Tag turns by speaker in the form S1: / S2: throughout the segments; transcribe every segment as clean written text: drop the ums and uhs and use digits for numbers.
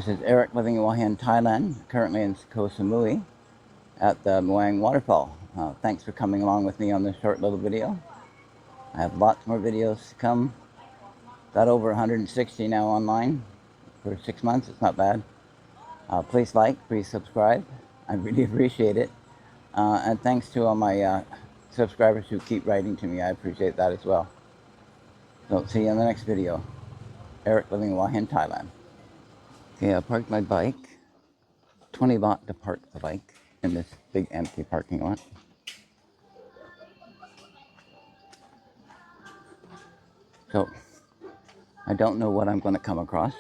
S1: This is Eric living in Thailand, currently in Koh Samui at the Mueang Waterfall. Thanks for coming along with me on this short little video. I have lots more videos to come. Got over 160 now online for 6 months. It's not bad. Please like, please subscribe. I really appreciate it. And thanks to all my subscribers who keep writing to me. I appreciate that as well. So see you in the next video. Eric living in Thailand. Okay, I parked my bike. 20 baht to park the bike in this big empty parking lot. So, I don't know what I'm going to come across.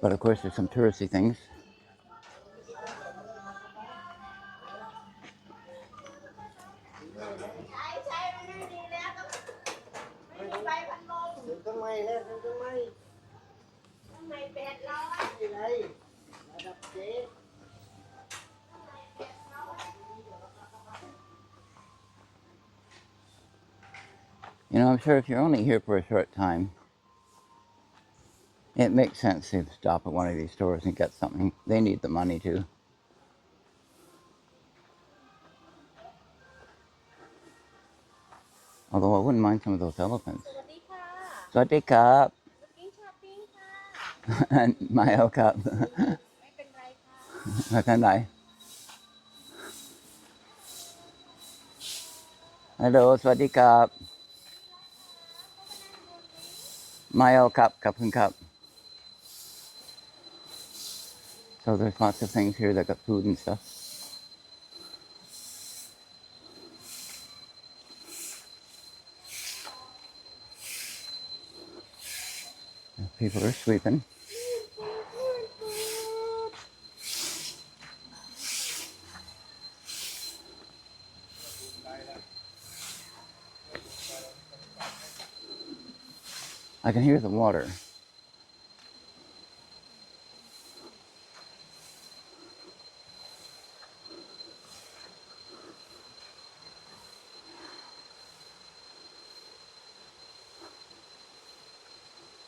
S1: But of course there's some touristy things. You know, I'm sure if you're only here for a short time, it makes sense to stop at one of these stores and get something. They need the money too. Although I wouldn't mind some of those elephants. Sawasdee krap. My cup. ไม่เป็นไร Hello สวัสดีครับ My cup ขอบคุณครับ So there's lots of things here that got food and stuff. People are sweeping. I can hear the water.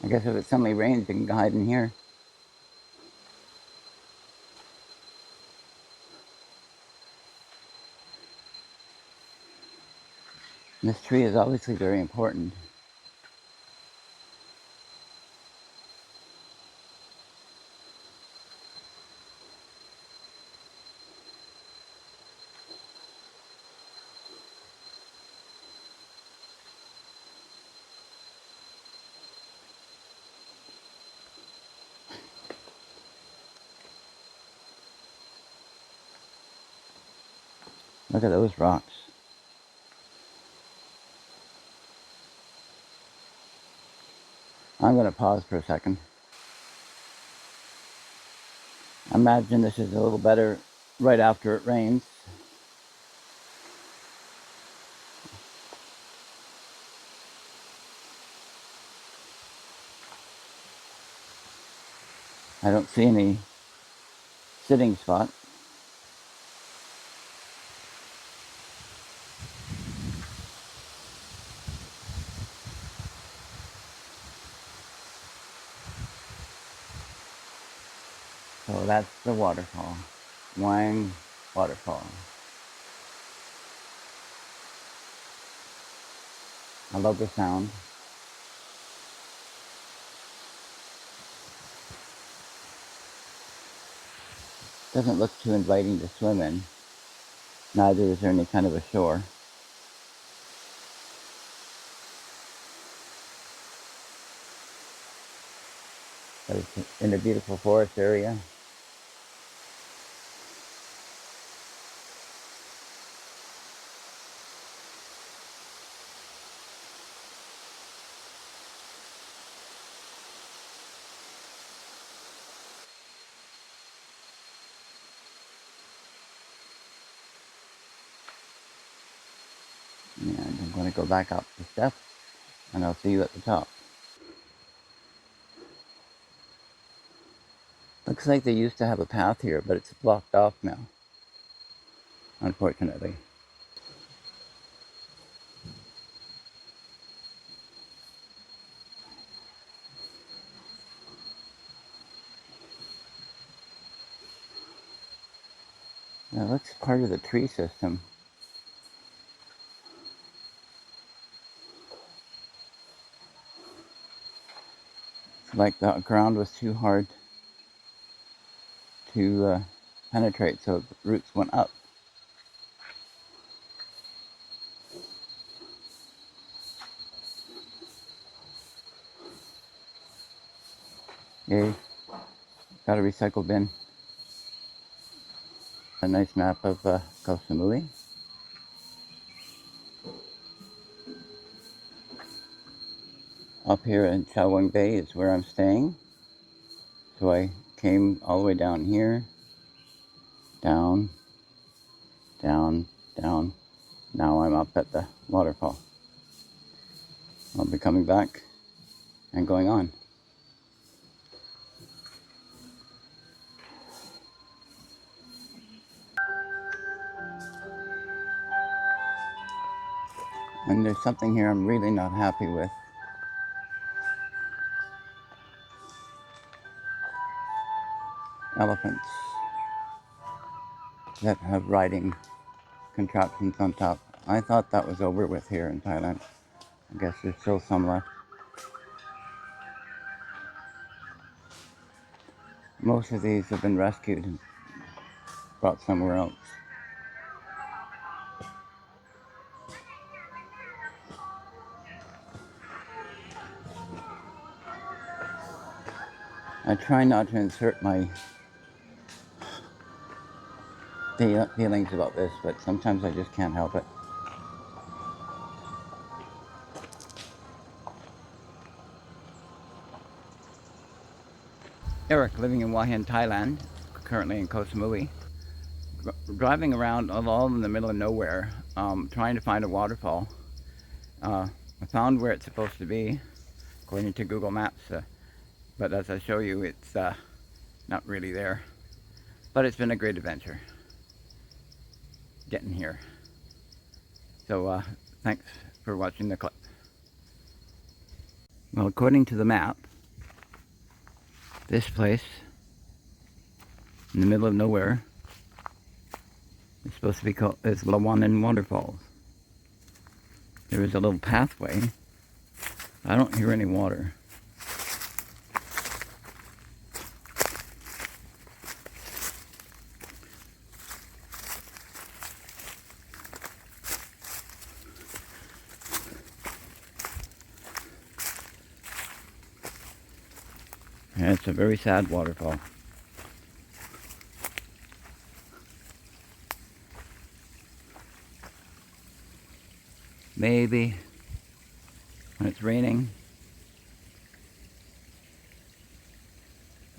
S1: I guess if it suddenly rains, you can hide in here. This tree is obviously very important. Look at those rocks. I'm going to pause for a second. I imagine this is a little better right after it rains. I don't see any sitting spot. So that's the waterfall, Mueang Waterfall. I love the sound. Doesn't look too inviting to swim in. Neither is there any kind of a shore. But it's in a beautiful forest area. And I'm going to go back up the steps and I'll see you at the top. Looks like they used to have a path here, but it's blocked off now, unfortunately. looks part of the tree system. It's like the ground was too hard to penetrate, so the roots went up. Yay, got a recycle bin. A nice map of Koh Samui. Up here in Chaweng Bay is where I'm staying. So I came all the way down here, down, down, down. Now I'm up at the waterfall. I'll be coming back and going on. And there's something here I'm really not happy with. Elephants that have riding contraptions on top. I thought that was over with here in Thailand. I guess there's still some left. Most of these have been rescued and brought somewhere else. I try not to insert my feelings about this, but sometimes I just can't help it. Eric, living in Mueang, Thailand, currently in Koh Samui, driving around all in the middle of nowhere, trying to find a waterfall. I found where it's supposed to be, according to Google Maps, but as I show you, it's not really there. But it's been a great adventure getting here. So thanks for watching the clip. Well, according to the map, this place in the middle of nowhere is supposed to be called Na Mueang Waterfalls. There is a little pathway. I don't hear any water. And it's a very sad waterfall. Maybe when it's raining,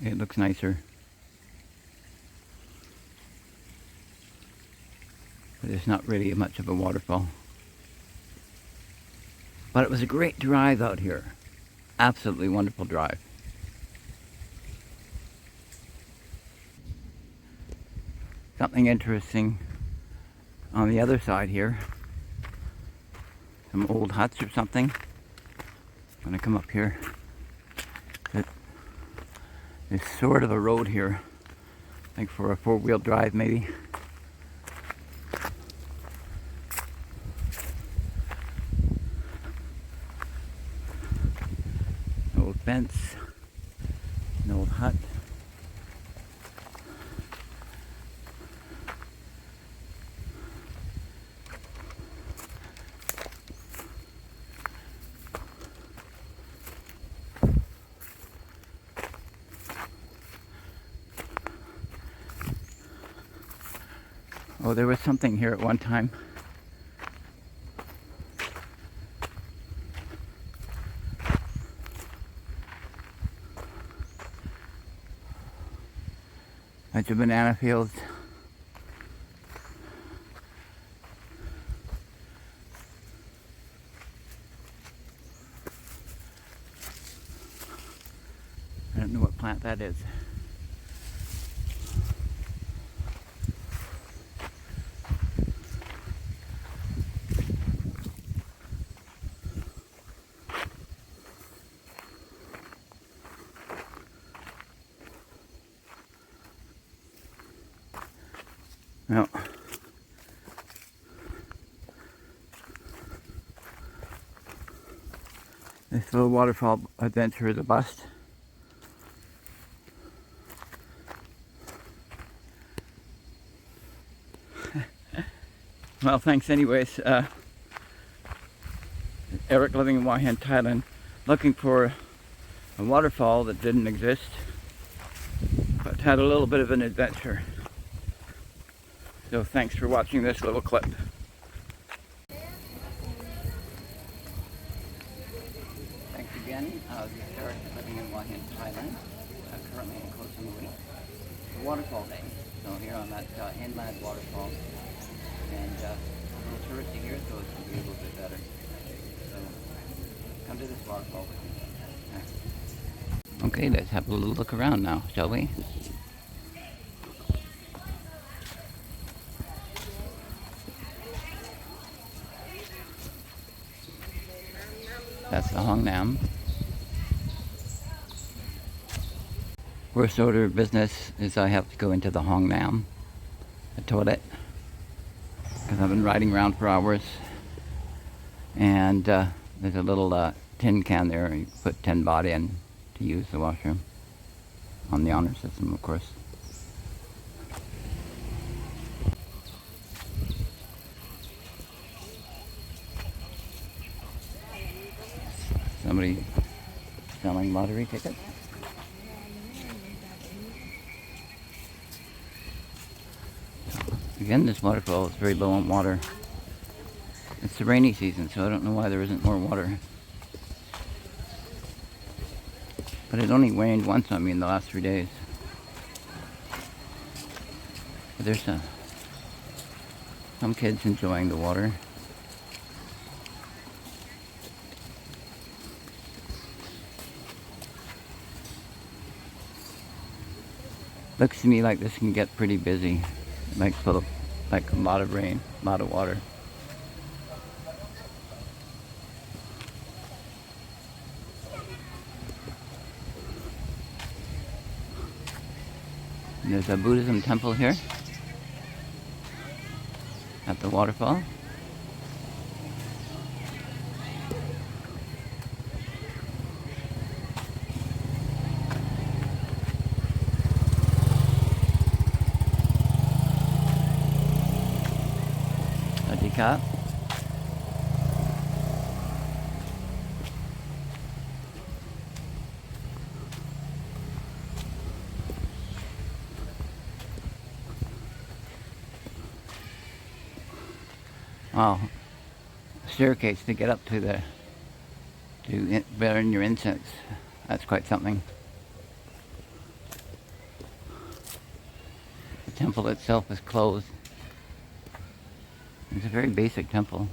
S1: it looks nicer. But it's not really much of a waterfall. But it was a great drive out here. Absolutely wonderful drive. Something interesting on the other side here. Some old huts or something. I'm gonna come up here. There's sort of a road here, I think for a four-wheel drive maybe. An old fence, an old hut. Oh, there was something here at one time. Bunch of banana fields. I don't know what plant that is. Well, this little waterfall adventure is a bust. Well, thanks anyways. Eric living in Mueang, Thailand, looking for a waterfall that didn't exist, but had a little bit of an adventure. So thanks for watching this little clip. Thanks again. This is Eric living in Mueang, Thailand, currently in Koh Samui. It's a waterfall day. So here on that Hin Lad Waterfall. And a little touristy here, so it's going to be a little bit better. So come to this waterfall with me. Okay, let's have a little look around now, shall we? That's the Hong Nam. Worst order of business is I have to go into the Hong Nam, the toilet, because I've been riding around for hours. And there's a little tin can there. You put 10 baht in to use the washroom on the honor system, of course. Somebody selling lottery tickets. Again, this waterfall is very low on water. It's the rainy season, so I don't know why there isn't more water. But it only rained once on me in the last 3 days. But there's some kids enjoying the water. Looks to me like this can get pretty busy, like full of, like a lot of rain, a lot of water. And there's a Buddhism temple here at the waterfall. A teacup. Wow, staircase to get up to the burn your incense. That's quite something. The temple itself is closed. It's a very basic temple.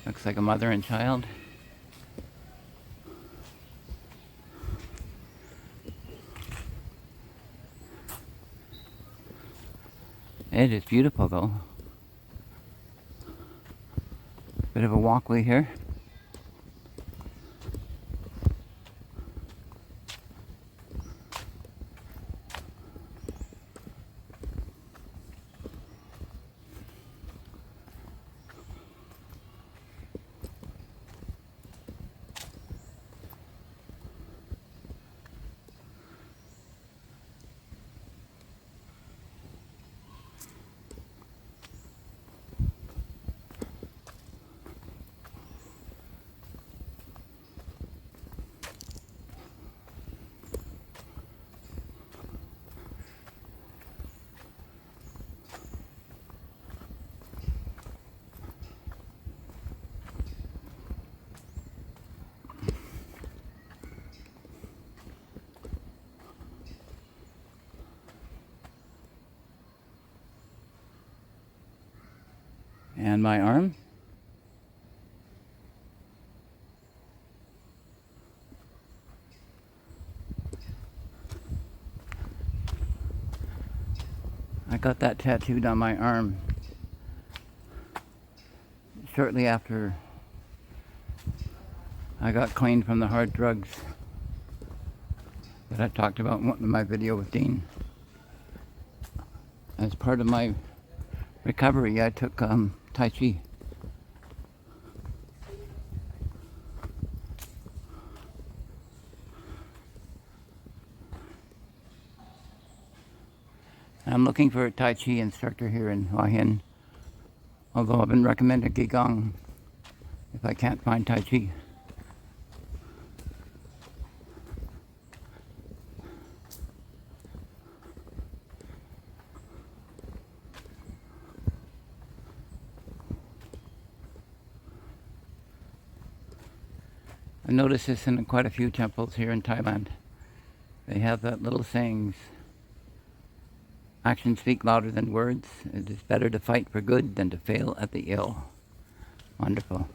S1: Looks like a mother and child. It is beautiful though. Bit of a walkway here. And my arm. I got that tattooed on my arm shortly after I got clean from the hard drugs that I talked about in my video with Dean. As part of my recovery, I took Tai Chi. I'm looking for a Tai Chi instructor here in Hua Hin, although I've been recommended Qigong if I can't find Tai Chi. I noticed this in quite a few temples here in Thailand. They have that little sayings, actions speak louder than words. It is better to fight for good than to fail at the ill. Wonderful.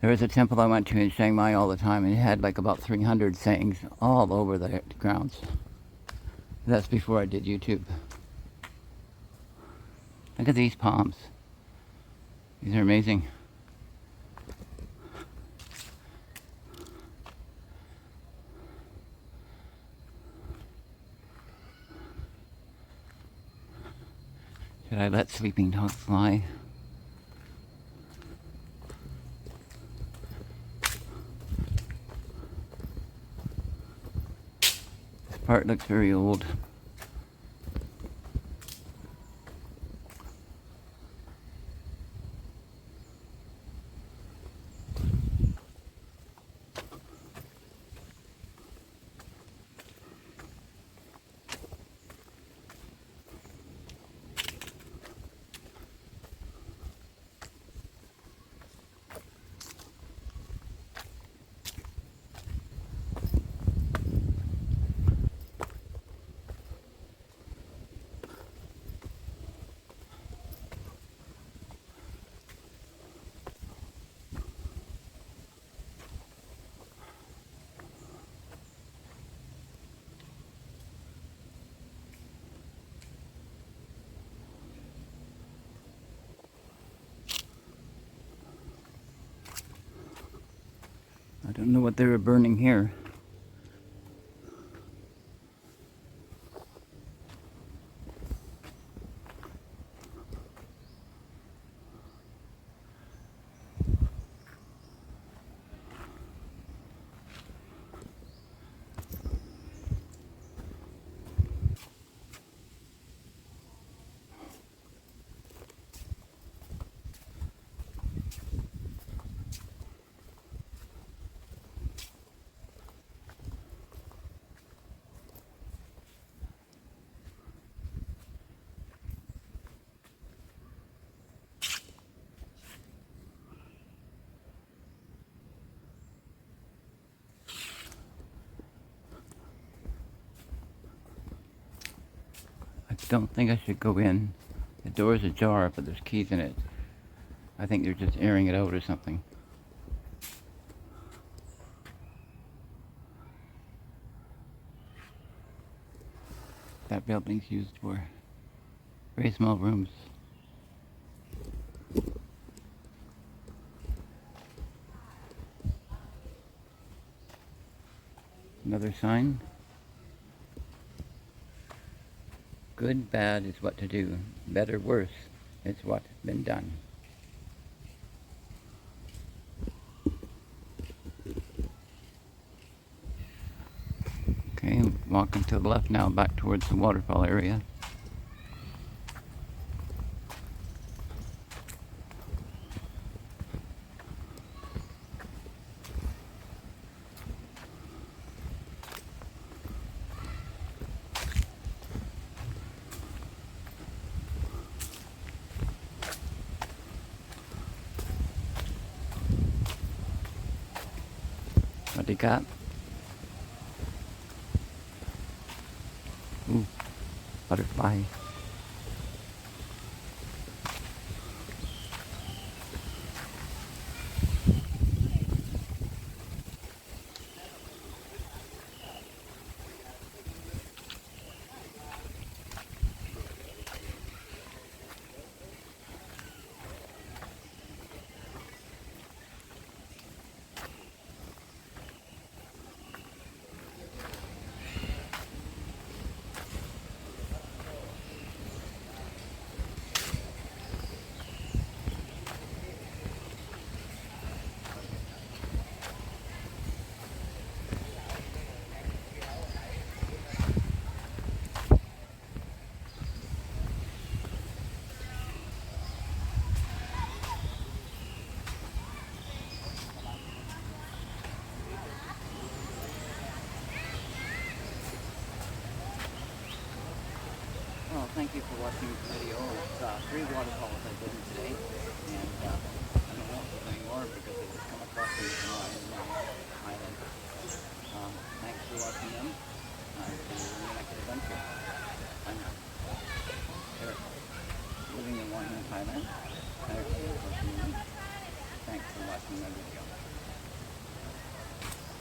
S1: There was a temple I went to in Chiang Mai all the time, and it had like about 300 sayings all over the grounds. That's before I did YouTube. Look at these palms. These are amazing. Should I let sleeping dogs fly? This part looks very old. I don't know what they were burning here. I don't think I should go in. The door's ajar, but there's keys in it. I think they're just airing it out or something. That building's used for very small rooms. Another sign. Good, bad is what to do. Better, worse is what's been done. Okay, walking to the left now, back towards the waterfall area. What do you got? Ooh, butterfly. watching this video. It's 3 waterfalls I've been today, and I don't know if there's any more because I just come across them in Thailand. Thanks for watching them. See you in the next adventure. I'm here living in Mueang, Thailand.